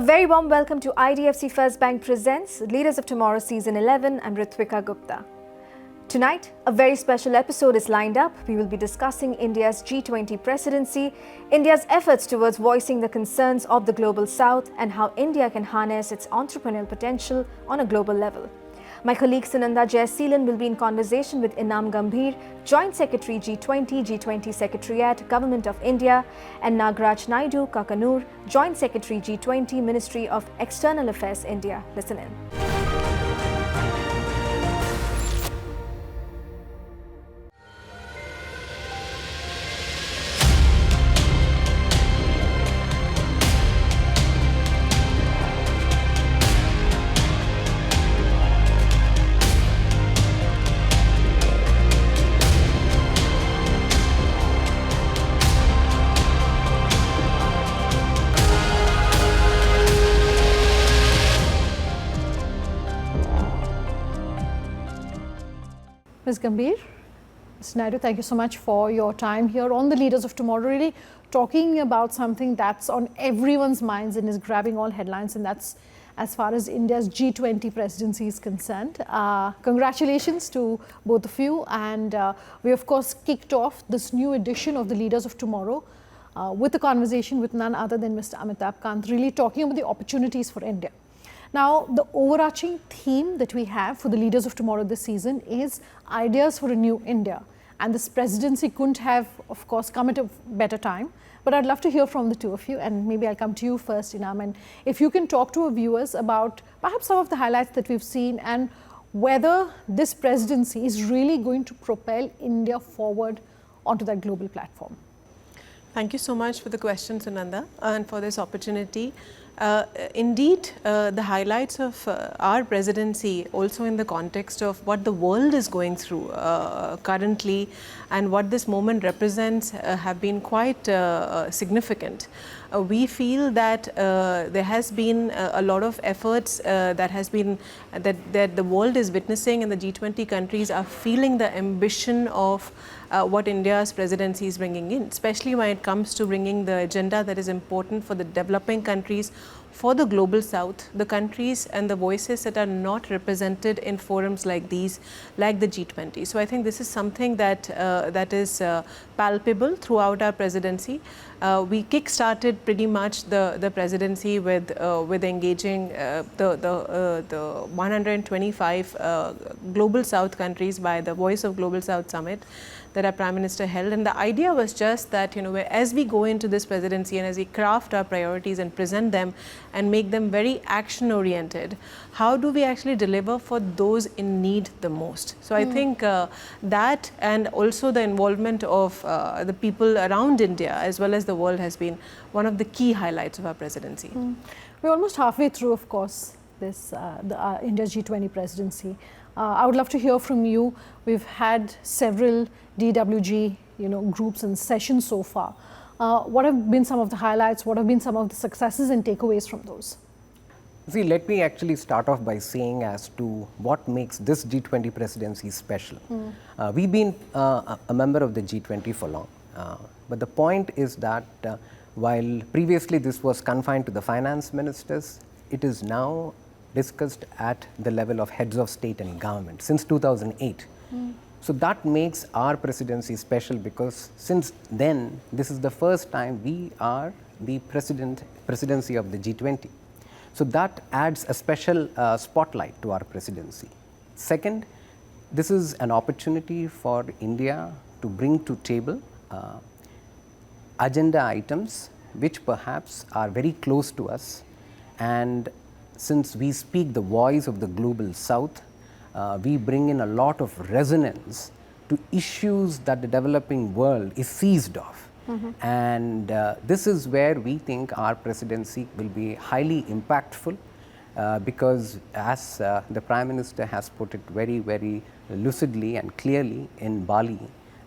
A very warm welcome to IDFC First Bank presents Leaders of Tomorrow Season 11. I'm Ritvika Gupta. Tonight, a very special episode is lined up. We will be discussing India's G20 presidency, India's efforts towards voicing the concerns of the Global South, and how India can harness its entrepreneurial potential on a global level. My colleague Sunanda Jaiseelan will be in conversation with Eenam Gambhir, Joint Secretary G20 Secretariat, Government of India, and Nagaraj Naidu Kakanur, Joint Secretary G20, Ministry of External Affairs, India. Listen in. Ms. Gambhir, Mr. Naidu, thank you so much for your time here on the Leaders of Tomorrow, really talking about something that's on everyone's minds and is grabbing all headlines, and that's as far as India's G20 presidency is concerned. Congratulations to both of you, and we of course kicked off this new edition of the Leaders of Tomorrow with a conversation with none other than Mr. Amitabh Kant, really talking about the opportunities for India. Now, the overarching theme that we have for the Leaders of Tomorrow this season is ideas for a new India. And this presidency couldn't have, of course, come at a better time. But I'd love to hear from the two of you, and maybe I'll come to you first, Eenam. And if you can talk to our viewers about perhaps some of the highlights that we've seen and whether this presidency is really going to propel India forward onto that global platform. Thank you so much for the question, Sunanda, and for this opportunity. Indeed, the highlights of our presidency, also in the context of what the world is going through currently and what this moment represents, have been quite significant. We feel that there has been a lot of efforts that the world is witnessing, and the G20 countries are feeling the ambition of what India's presidency is bringing in, especially when it comes to bringing the agenda that is important for the developing countries, for the Global South, the countries and the voices that are not represented in forums like these, like the G20. So I think this is something that is palpable throughout our presidency. We kick-started pretty much the presidency with engaging the 125 Global South countries by the Voice of Global South Summit that our Prime Minister held. And the idea was just that, as we go into this presidency and as we craft our priorities and present them and make them very action-oriented, how do we actually deliver for those in need the most? So I think that, and also the involvement of the people around India as well as the world, has been one of the key highlights of our presidency. We're almost halfway through, of course, this India's G20 presidency. I would love to hear from you. We've had several DWG groups and sessions so far. What have been some of the highlights? What have been some of the successes and takeaways from those? See, let me actually start off by saying as to what makes this G20 presidency special. We've been a member of the G20 for long, but the point is that while previously this was confined to the finance ministers, it is now discussed at the level of heads of state and government since 2008. So that makes our presidency special, because since then, this is the first time we are the presidency of the G20. So that adds a special spotlight to our presidency. Second, this is an opportunity for India to bring to table agenda items which perhaps are very close to us, and since we speak the voice of the Global South, we bring in a lot of resonance to issues that the developing world is seized of. And this is where we think our presidency will be highly impactful, because as the Prime Minister has put it very, very lucidly and clearly in Bali,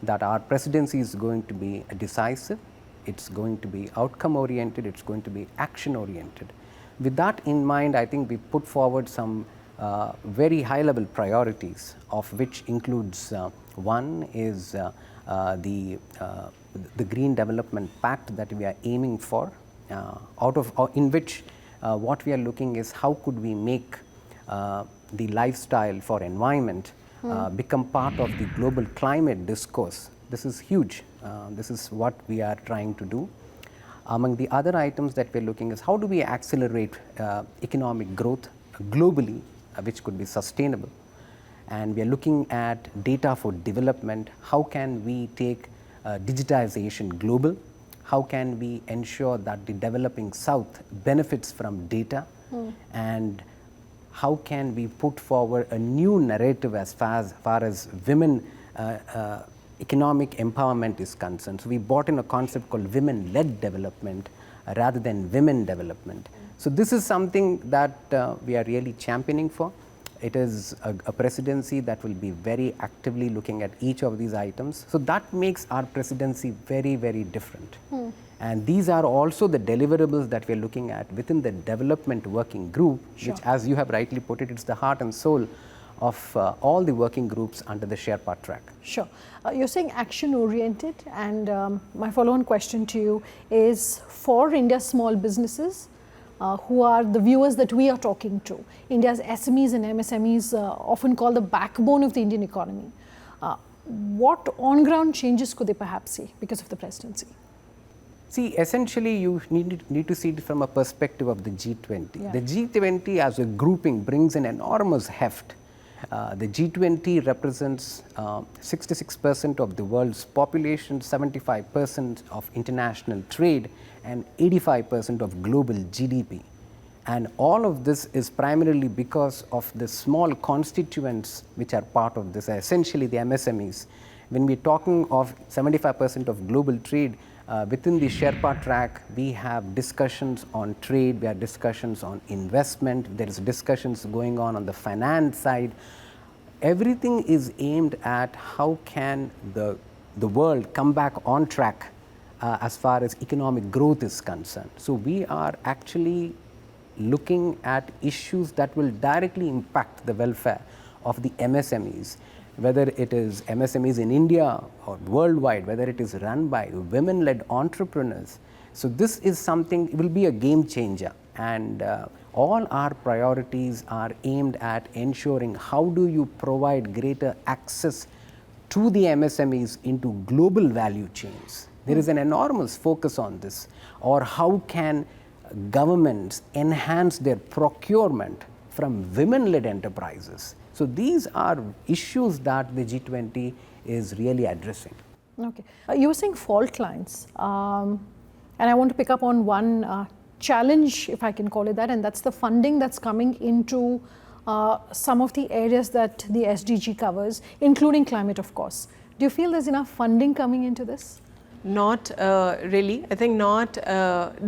that our presidency is going to be decisive, it's going to be outcome oriented, it's going to be action oriented. With that in mind, I think we put forward some very high level priorities, of which includes one is the Green Development Pact that we are aiming for, in which what we are looking is how could we make the lifestyle for environment become part of the global climate discourse. This is huge. This is what we are trying to do. Among the other items that we are looking is how do we accelerate economic growth globally, which could be sustainable. And we are looking at data for development. How can we take digitization global? How can we ensure that the developing South benefits from data? And how can we put forward a new narrative as far as women economic empowerment is concerned. So we brought in a concept called women-led development rather than women development. So this is something that we are really championing for. It is a presidency that will be very actively looking at each of these items. So that makes our presidency very, very different. And these are also the deliverables that we are looking at within the development working group, which, as you have rightly put it, it's the heart and soul of all the working groups under the Sherpa track. Sure. You're saying action oriented, and my follow-on question to you is for India's small businesses, who are the viewers that we are talking to. India's SMEs and MSMEs often called the backbone of the Indian economy. What on-ground changes could they perhaps see because of the presidency? See, essentially you need to see it from a perspective of the G20. Yeah. The G20 as a grouping brings an enormous heft. The G20 represents 66% of the world's population, 75% of international trade, and 85% of global GDP. And all of this is primarily because of the small constituents which are part of this, essentially the MSMEs. When we're talking of 75% of global trade, within the Sherpa track, we have discussions on trade, we have discussions on investment, there is discussions going on the finance side. Everything is aimed at how can the world come back on track as far as economic growth is concerned. So we are actually looking at issues that will directly impact the welfare of the MSMEs, whether it is MSMEs in India or worldwide, whether it is run by women-led entrepreneurs. So this is something, it will be a game changer, and all our priorities are aimed at ensuring how do you provide greater access to the MSMEs into global value chains. There is an enormous focus on this, or how can governments enhance their procurement from women-led enterprises. So these are issues that the G20 is really addressing. Okay. You were saying fault lines, and I want to pick up on one challenge, if I can call it that, and that's the funding that's coming into some of the areas that the SDG covers, including climate, of course. Do you feel there's enough funding coming into this? Not really. I think not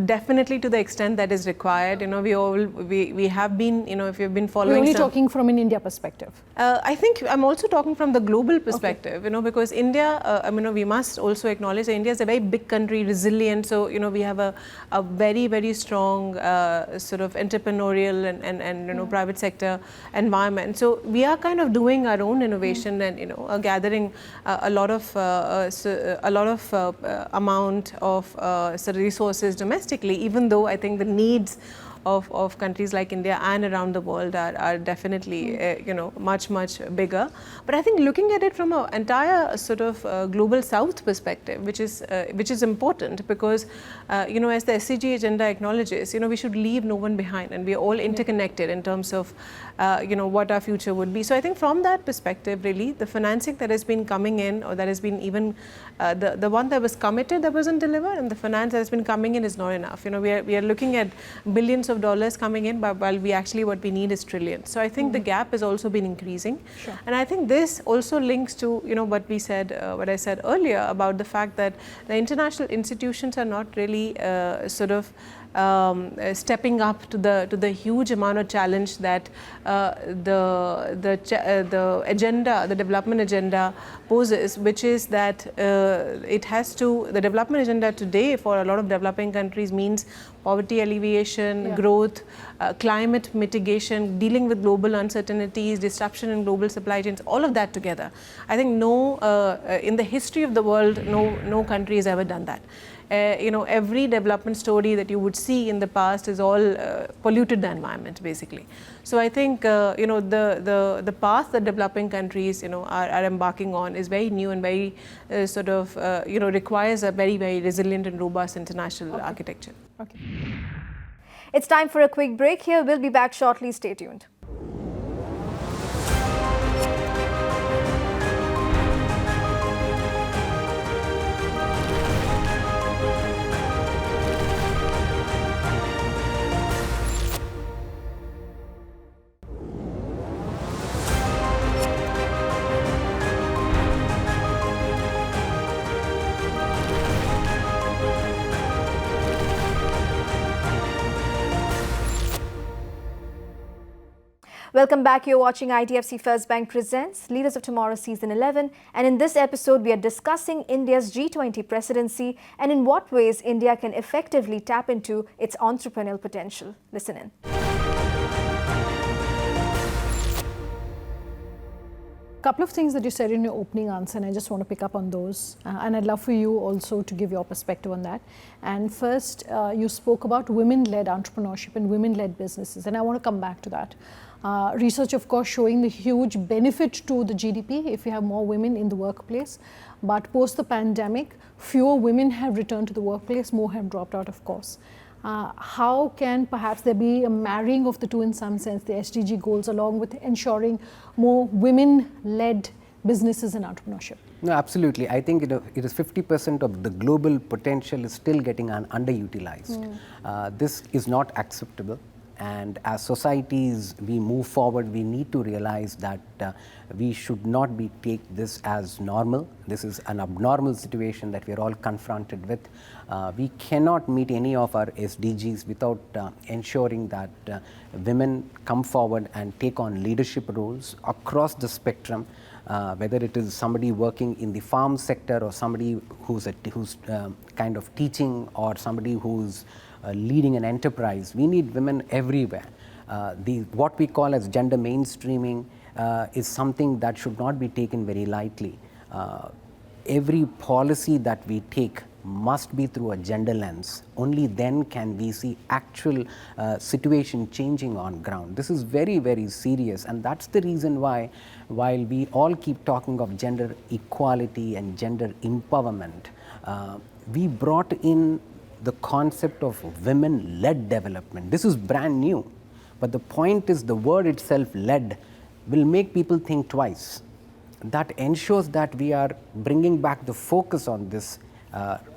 definitely to the extent that is required. You know, we have been, you know, if you've been following. You're only talking from an India perspective. I think I'm also talking from the global perspective. Okay. You know, because India, I mean, we must also acknowledge that India is a very big country, resilient. So you know, we have a very strong sort of entrepreneurial and you know private sector environment. So we are kind of doing our own innovation and you know gathering a lot of amount of sort of resources domestically, even though I think the needs of countries like India and around the world are definitely you know much bigger. But I think looking at it from an entire sort of global South perspective, which is important, because you know, as the SDG agenda acknowledges, you know, we should leave no one behind, and we are all interconnected in terms of you know what our future would be. So I think from that perspective, really, the financing that has been coming in, or that has been even the one that was committed that wasn't delivered, and the finance that has been coming in is not enough. You know, we are looking at billions of dollars coming in, but while what we need is trillions. So I think the gap has also been increasing. Sure. And I think this also links to, you know, what we said, what I said earlier about the fact that the international institutions are not really sort of stepping up to the huge amount of challenge that the agenda, the development agenda poses, which is that it has to, the development agenda today for a lot of developing countries means poverty alleviation, growth, climate mitigation, dealing with global uncertainties, disruption in global supply chains, all of that together. I think in the history of the world, no country has ever done that. Every development story that you would see in the past is all polluted the environment, basically. So I think the path that developing countries are embarking on is very new and very requires a very, very resilient and robust international architecture. Okay. It's time for a quick break here. We'll be back shortly. Stay tuned. Welcome back. You're watching IDFC First Bank Presents Leaders of Tomorrow Season 11. And in this episode, we are discussing India's G20 presidency and in what ways India can effectively tap into its entrepreneurial potential. Listen in. Couple of things that you said in your opening answer, and I just want to pick up on those. And I'd love for you also to give your perspective on that. And first, you spoke about women-led entrepreneurship and women-led businesses, and I want to come back to that. Research, of course, showing the huge benefit to the GDP if you have more women in the workplace. But post the pandemic, fewer women have returned to the workplace, more have dropped out, of course. How can perhaps there be a marrying of the two in some sense, the SDG goals, along with ensuring more women-led businesses and entrepreneurship? No, absolutely. I think it is 50% of the global potential is still getting underutilized. This is not acceptable. And as societies, we move forward, we need to realize that we should not take this as normal. This is an abnormal situation that we are all confronted with. We cannot meet any of our SDGs without ensuring that women come forward and take on leadership roles across the spectrum, whether it is somebody working in the farm sector or somebody who's kind of teaching or somebody who's leading an enterprise. We need women everywhere. What we call as gender mainstreaming is something that should not be taken very lightly. Every policy that we take must be through a gender lens. Only then can we see actual situation changing on ground. This is very, very serious, and that's the reason why, while we all keep talking of gender equality and gender empowerment, we brought in the concept of women-led development. This is brand new, but the point is the word itself, led, will make people think twice. That ensures that we are bringing back the focus on this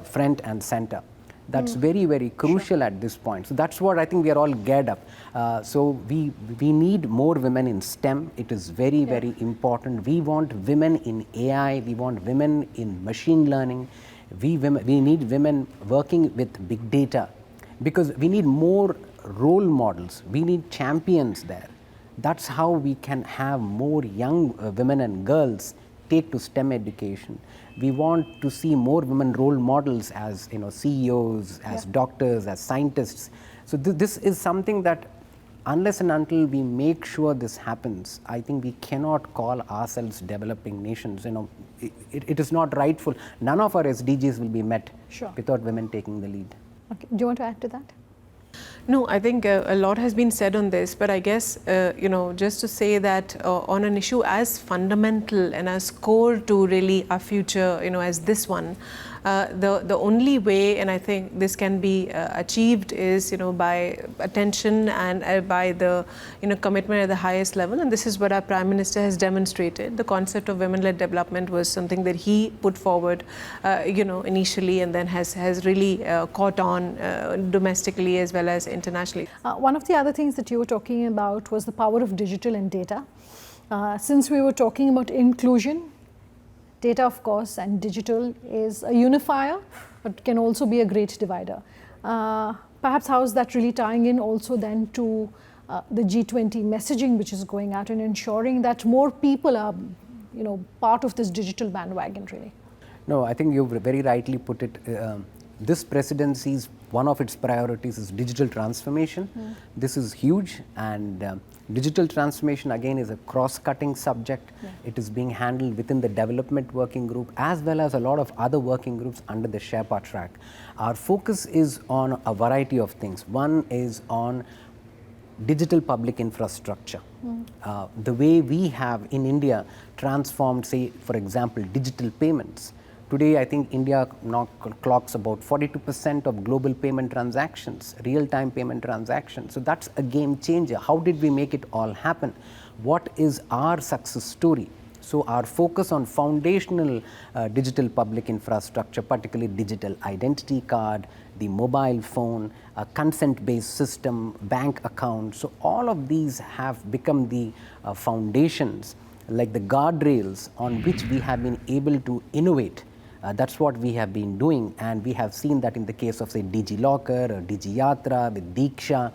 front and center. That's very, very crucial at this point. So that's what I think we are all geared up. So we need more women in STEM. It is very, very important. We want women in AI. We want women in machine learning. We need women working with big data, because we need more role models. We need champions there. That's how we can have more young women and girls take to STEM education. We want to see more women role models as CEOs, as doctors, as scientists. So this is something that unless and until we make sure this happens, I think we cannot call ourselves developing nations. It is not rightful. None of our SDGs will be met without women taking the lead. Okay. Do you want to add to that? No, I think a lot has been said on this, but I guess, just to say that on an issue as fundamental and as core to really our future, as this one, the only way, and I think this can be achieved, is by attention and by the commitment at the highest level. And this is what our Prime Minister has demonstrated. The concept of women-led development was something that he put forward, initially, and then has really caught on domestically as well as internationally. One of the other things that you were talking about was the power of digital and data. Since we were talking about inclusion, data, of course, and digital is a unifier, but can also be a great divider. Perhaps how is that really tying in also then to the G20 messaging which is going out and ensuring that more people are, part of this digital bandwagon really? No, I think you've very rightly put it. this presidency's one of its priorities is digital transformation. This is huge, and digital transformation again is a cross-cutting subject. It is being handled within the development working group as well as a lot of other working groups under the Sherpa track. Our focus is on a variety of things. One is on digital public infrastructure. The way we have in India transformed, say, for example, digital payments. Today, I think India now clocks about 42% of global payment transactions, real-time payment transactions. So that's a game changer. How did we make it all happen? What is our success story? So our focus on foundational digital public infrastructure, particularly digital identity card, the mobile phone, a consent-based system, bank accounts. So all of these have become the foundations, like the guardrails on which we have been able to innovate. That's what we have been doing, and we have seen that in the case of, say, DigiLocker or DigiYatra, with Diksha,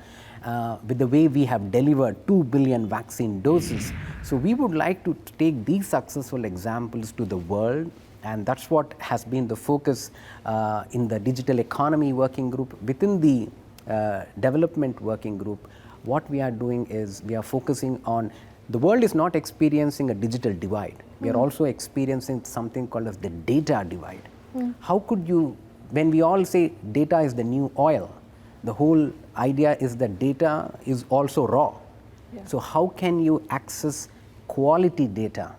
with the way we have delivered 2 billion vaccine doses. So we would like to take these successful examples to the world, and that's what has been the focus in the digital economy working group. Within the development working group, what we are doing is we are focusing on, the world is not experiencing a digital divide. We are also experiencing something called as the data divide. How could you, when we all say data is the new oil, the whole idea is that data is also raw. So how can you access quality data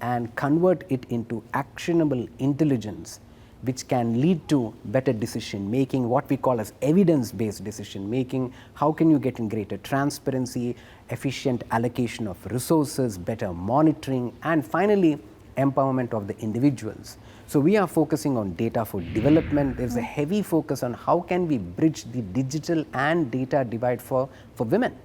and convert it into actionable intelligence, which can lead to better decision making, what we call as evidence-based decision making? How can you get in greater transparency, efficient allocation of resources, better monitoring, and finally empowerment of the individuals? So we are focusing on data for development. There's a heavy focus on how can we bridge the digital and data divide for women.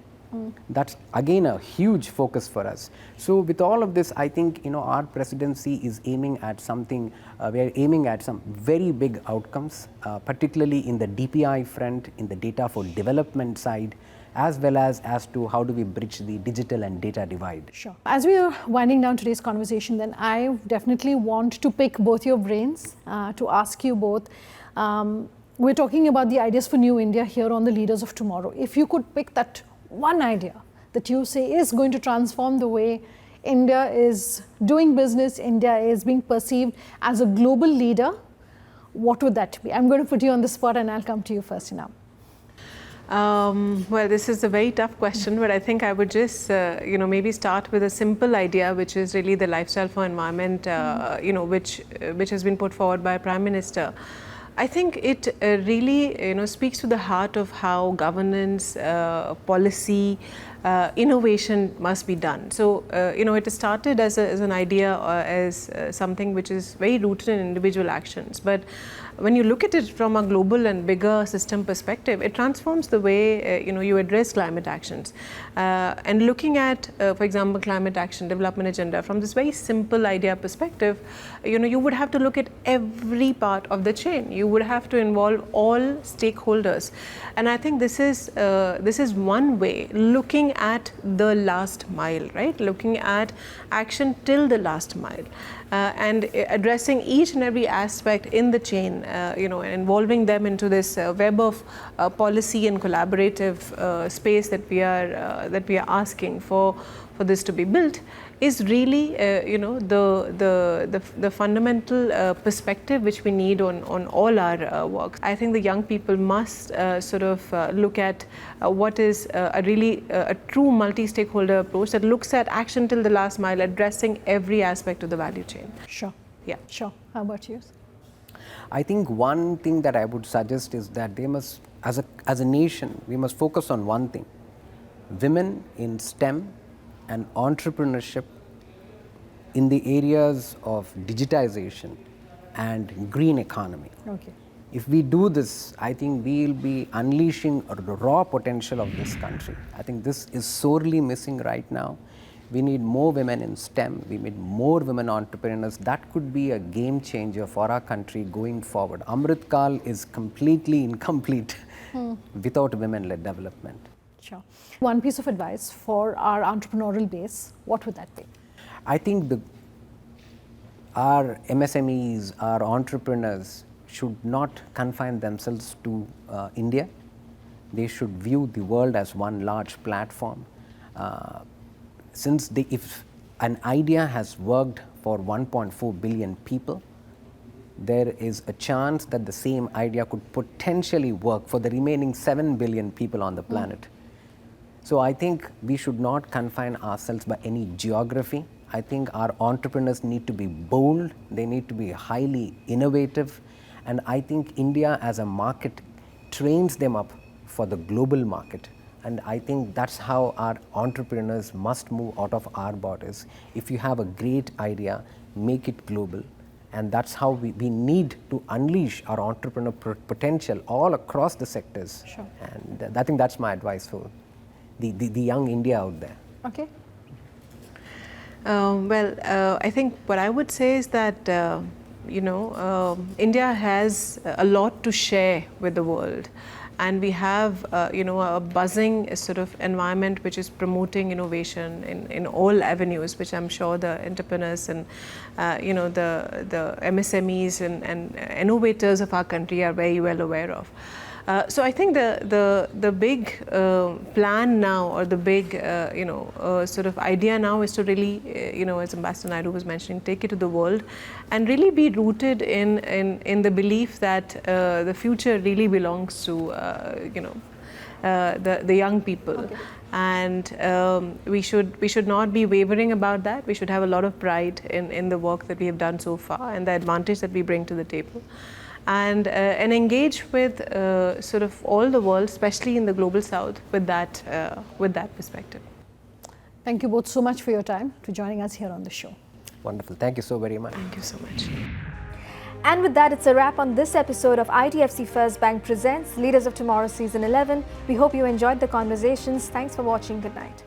That's again a huge focus for us. So with all of this, I think our presidency is aiming at something, we are aiming at some very big outcomes, particularly in the DPI front, in the data for development side, as well as to how do we bridge the digital and data divide. Sure. As we are winding down today's conversation, then I definitely want to pick both your brains to ask you both. We're talking about the ideas for New India here on the Leaders of Tomorrow. If you could pick that one idea that you say is going to transform the way India is doing business, India is being perceived as a global leader, what would that be? I'm going to put you on the spot and I'll come to you first, Eenam. Well, this is a very tough question, but I think I would just, maybe start with a simple idea, which is really the lifestyle for environment, which has been put forward by Prime Minister. I think it really, speaks to the heart of how governance, policy, innovation must be done. So, it started as an idea, as something which is very rooted in individual actions. But when you look at it from a global and bigger system perspective, it transforms the way you address climate actions. And looking at, for example, climate action development agenda from this very simple idea perspective, you would have to look at every part of the chain. You would have to involve all stakeholders, and I think this is one way, looking at the last mile, right? Looking at action till the last mile. And addressing each and every aspect in the chain, and involving them into this web of policy and collaborative space that we are asking for this to be built, is really the fundamental perspective which we need on all our work. I think the young people must look at what is a true multi-stakeholder approach that looks at action till the last mile, addressing every aspect of the value chain. Sure. Yeah. Sure. How about you? I think one thing that I would suggest is that they must, as a nation, we must focus on one thing: women in STEM and entrepreneurship in the areas of digitization and green economy. Okay. If we do this, I think we will be unleashing the raw potential of this country. I think this is sorely missing right now. We need more women in STEM, we need more women entrepreneurs. That could be a game changer for our country going forward. Amrit Kal is completely incomplete without women-led development. Sure. One piece of advice for our entrepreneurial base, what would that be? I think our MSMEs, our entrepreneurs should not confine themselves to India. They should view the world as one large platform. If an idea has worked for 1.4 billion people, there is a chance that the same idea could potentially work for the remaining 7 billion people on the planet. So I think we should not confine ourselves by any geography. I think our entrepreneurs need to be bold, they need to be highly innovative, and I think India as a market trains them up for the global market. And I think that's how our entrepreneurs must move out of our borders. If you have a great idea, make it global. And that's how we need to unleash our entrepreneur potential all across the sectors. Sure. And I think that's my advice for the young India out there. Okay. I think what I would say is that, India has a lot to share with the world. And we have, a buzzing sort of environment which is promoting innovation in all avenues, which I'm sure the entrepreneurs and, the MSMEs and innovators of our country are very well aware of. So I think the big plan now, or the big sort of idea now, is to really, as Ambassador Naidu was mentioning, take it to the world and really be rooted in the belief that the future really belongs to the young people. Okay. And we should not be wavering about that. We should have a lot of pride in the work that we have done so far and the advantage that we bring to the table. And engage with sort of all the world, especially in the global south, with that perspective. Thank you both so much for your time, to joining us here on the show. Wonderful. Thank you so very much. Thank you so much. And with that, it's a wrap on this episode of IDFC First Bank Presents Leaders of Tomorrow Season 11. We hope you enjoyed the conversations. Thanks for watching. Good night.